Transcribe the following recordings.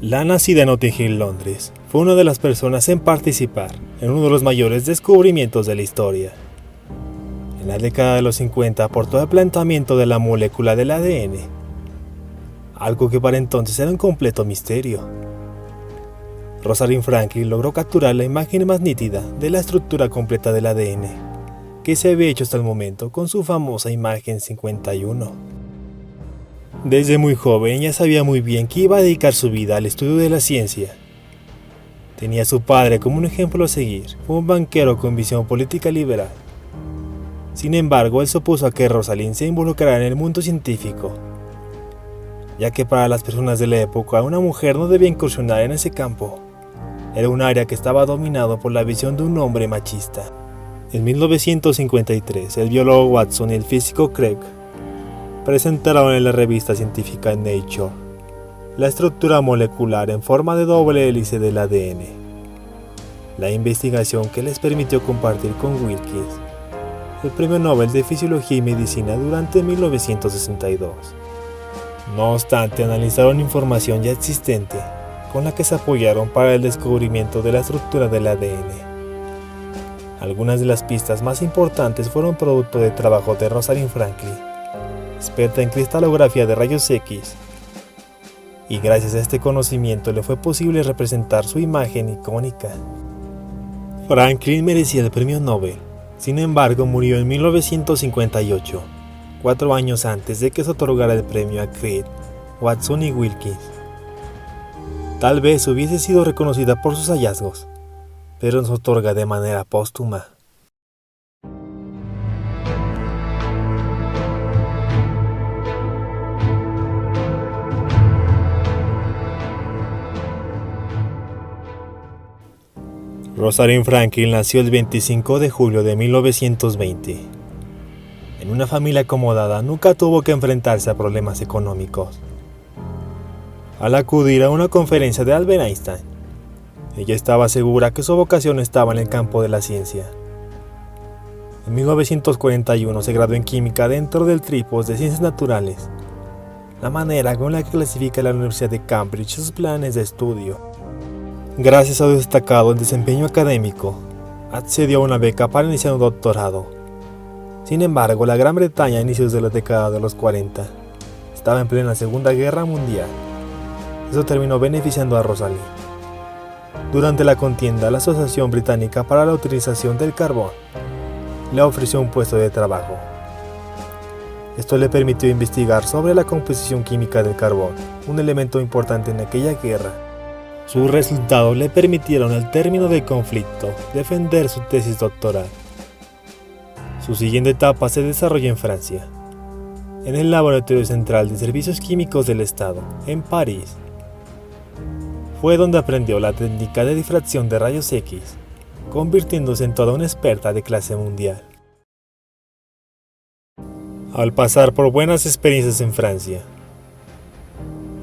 La nacida en Notting Hill, Londres, fue una de las personas en participar en uno de los mayores descubrimientos de la historia. En la década de los 50 aportó el planteamiento de la molécula del ADN, algo que para entonces era un completo misterio. Rosalind Franklin logró capturar la imagen más nítida de la estructura completa del ADN, que se había hecho hasta el momento con su famosa imagen 51. Desde muy joven ya sabía muy bien que iba a dedicar su vida al estudio de la ciencia. Tenía a su padre como un ejemplo a seguir, fue un banquero con visión política liberal. Sin embargo, él se opuso a que Rosalind se involucrara en el mundo científico, ya que para las personas de la época una mujer no debía incursionar en ese campo. Era un área que estaba dominado por la visión de un hombre machista. En 1953, el biólogo Watson y el físico Crick presentaron en la revista científica Nature la estructura molecular en forma de doble hélice del ADN, la investigación que les permitió compartir con Wilkins el Premio Nobel de Fisiología y Medicina durante 1962. No obstante, analizaron información ya existente con la que se apoyaron para el descubrimiento de la estructura del ADN. Algunas de las pistas más importantes fueron producto del trabajo de Rosalind Franklin, experta en cristalografía de rayos X, y gracias a este conocimiento le fue posible representar su imagen icónica. Franklin merecía el premio Nobel, sin embargo murió en 1958, 4 años antes de que se otorgara el premio a Crick, Watson y Wilkins. Tal vez hubiese sido reconocida por sus hallazgos, pero se otorga de manera póstuma. Rosalind Franklin nació el 25 de julio de 1920. En una familia acomodada, nunca tuvo que enfrentarse a problemas económicos. Al acudir a una conferencia de Albert Einstein, ella estaba segura que su vocación estaba en el campo de la ciencia. En 1941 se graduó en química dentro del Tripos de Ciencias Naturales, la manera con la que clasifica la Universidad de Cambridge sus planes de estudio. Gracias a su destacado desempeño académico, accedió a una beca para iniciar un doctorado. Sin embargo, la Gran Bretaña a inicios de la década de los 40 estaba en plena Segunda Guerra Mundial. Eso terminó beneficiando a Rosalind. Durante la contienda, la Asociación Británica para la Utilización del Carbón le ofreció un puesto de trabajo. Esto le permitió investigar sobre la composición química del carbón, un elemento importante en aquella guerra. Sus resultados le permitieron al término del conflicto defender su tesis doctoral. Su siguiente etapa se desarrolló en Francia, en el Laboratorio Central de Servicios Químicos del Estado, en París. Fue donde aprendió la técnica de difracción de rayos X, convirtiéndose en toda una experta de clase mundial. Al pasar por buenas experiencias en Francia,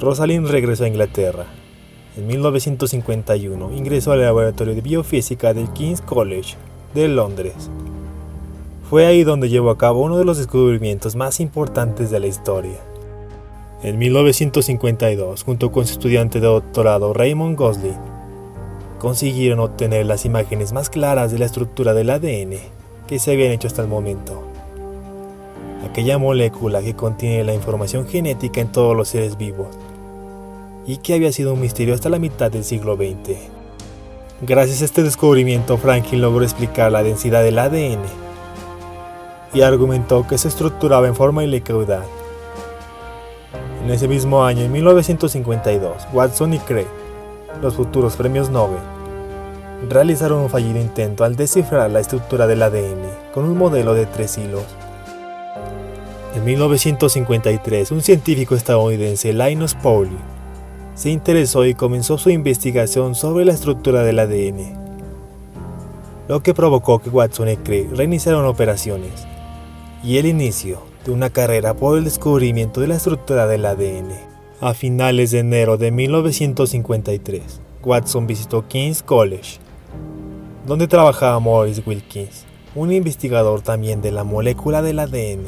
Rosalind regresó a Inglaterra. En 1951 ingresó al Laboratorio de Biofísica del King's College de Londres. Fue ahí donde llevó a cabo uno de los descubrimientos más importantes de la historia. En 1952, junto con su estudiante de doctorado Raymond Gosling, consiguieron obtener las imágenes más claras de la estructura del ADN que se habían hecho hasta el momento. Aquella molécula que contiene la información genética en todos los seres vivos, y que había sido un misterio hasta la mitad del siglo XX. Gracias a este descubrimiento, Franklin logró explicar la densidad del ADN y argumentó que se estructuraba en forma helicoidal. En ese mismo año, en 1952, Watson y Crick, los futuros premios Nobel, realizaron un fallido intento al descifrar la estructura del ADN con un modelo de 3 hilos. En 1953, un científico estadounidense, Linus Pauling, se interesó y comenzó su investigación sobre la estructura del ADN, lo que provocó que Watson y Crick reiniciaran operaciones y el inicio de una carrera por el descubrimiento de la estructura del ADN. A finales de enero de 1953, Watson visitó King's College, donde trabajaba Maurice Wilkins, un investigador también de la molécula del ADN,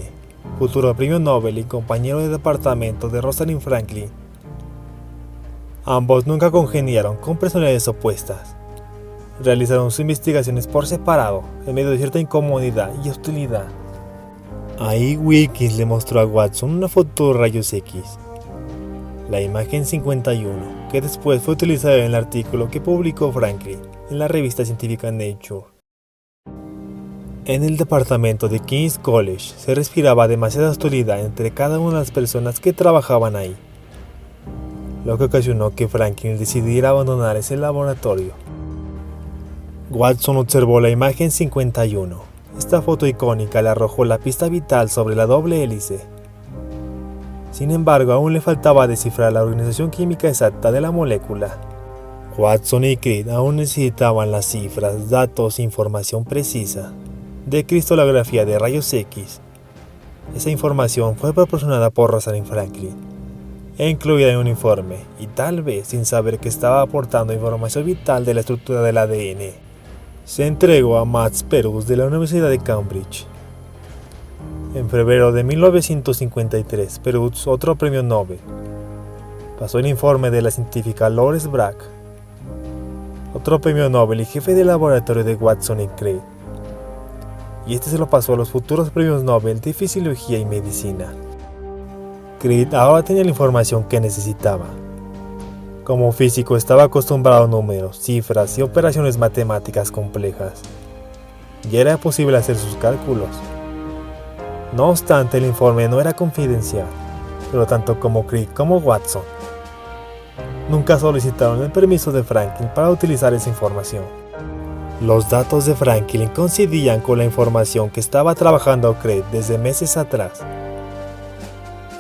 futuro premio Nobel y compañero de departamento de Rosalind Franklin. Ambos nunca congeniaron con personalidades opuestas. Realizaron sus investigaciones por separado, en medio de cierta incomodidad y hostilidad. Ahí Wilkins le mostró a Watson una foto de rayos X, la imagen 51, que después fue utilizada en el artículo que publicó Franklin en la revista científica Nature. En el departamento de King's College se respiraba demasiada hostilidad entre cada una de las personas que trabajaban ahí, lo que ocasionó que Franklin decidiera abandonar ese laboratorio. Watson observó la imagen 51. Esta foto icónica le arrojó la pista vital sobre la doble hélice. Sin embargo, aún le faltaba descifrar la organización química exacta de la molécula. Watson y Crick aún necesitaban las cifras, datos e información precisa de cristalografía de rayos X. Esa información fue proporcionada por Rosalind Franklin e incluida en un informe, y tal vez sin saber que estaba aportando información vital de la estructura del ADN. Se entregó a Max Perutz de la Universidad de Cambridge. En febrero de 1953, Perutz, otro premio Nobel, pasó el informe de la científica Lois Bragg, otro premio Nobel y jefe del laboratorio de Watson y Crick, y este se lo pasó a los futuros premios Nobel de Fisiología y Medicina. Crick ahora tenía la información que necesitaba. Como físico estaba acostumbrado a números, cifras y operaciones matemáticas complejas, y era posible hacer sus cálculos. No obstante, el informe no era confidencial, pero tanto como Crick como Watson nunca solicitaron el permiso de Franklin para utilizar esa información. Los datos de Franklin coincidían con la información que estaba trabajando Crick desde meses atrás.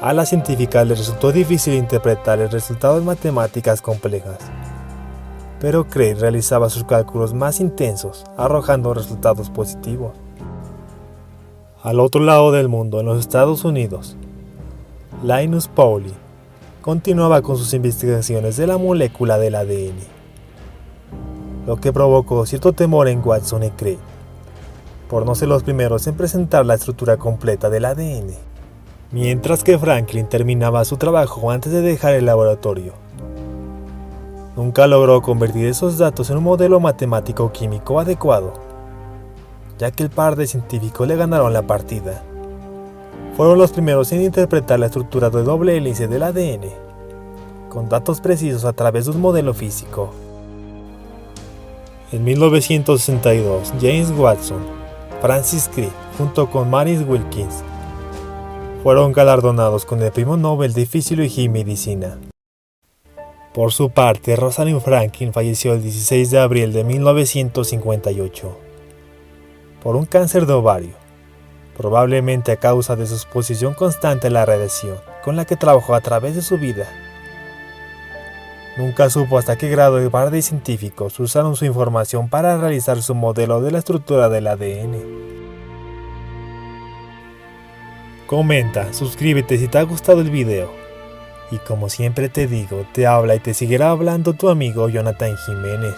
A la científica le resultó difícil interpretar los resultados matemáticas complejas, pero Crick realizaba sus cálculos más intensos, arrojando resultados positivos. Al otro lado del mundo, en los Estados Unidos, Linus Pauling continuaba con sus investigaciones de la molécula del ADN, lo que provocó cierto temor en Watson y Crick, por no ser los primeros en presentar la estructura completa del ADN. Mientras que Franklin terminaba su trabajo antes de dejar el laboratorio, nunca logró convertir esos datos en un modelo matemático químico adecuado, ya que el par de científicos le ganaron la partida. Fueron los primeros en interpretar la estructura de doble hélice del ADN, con datos precisos a través de un modelo físico. En 1962, James Watson, Francis Crick, junto con Maurice Wilkins, fueron galardonados con el Premio Nobel de Fisiología y Medicina. Por su parte, Rosalind Franklin falleció el 16 de abril de 1958 por un cáncer de ovario, probablemente a causa de su exposición constante a la radiación con la que trabajó a través de su vida. Nunca supo hasta qué grado el par de científicos usaron su información para realizar su modelo de la estructura del ADN. Comenta, suscríbete si te ha gustado el video. Y como siempre te digo, te habla y te seguirá hablando tu amigo Jonathan Jiménez.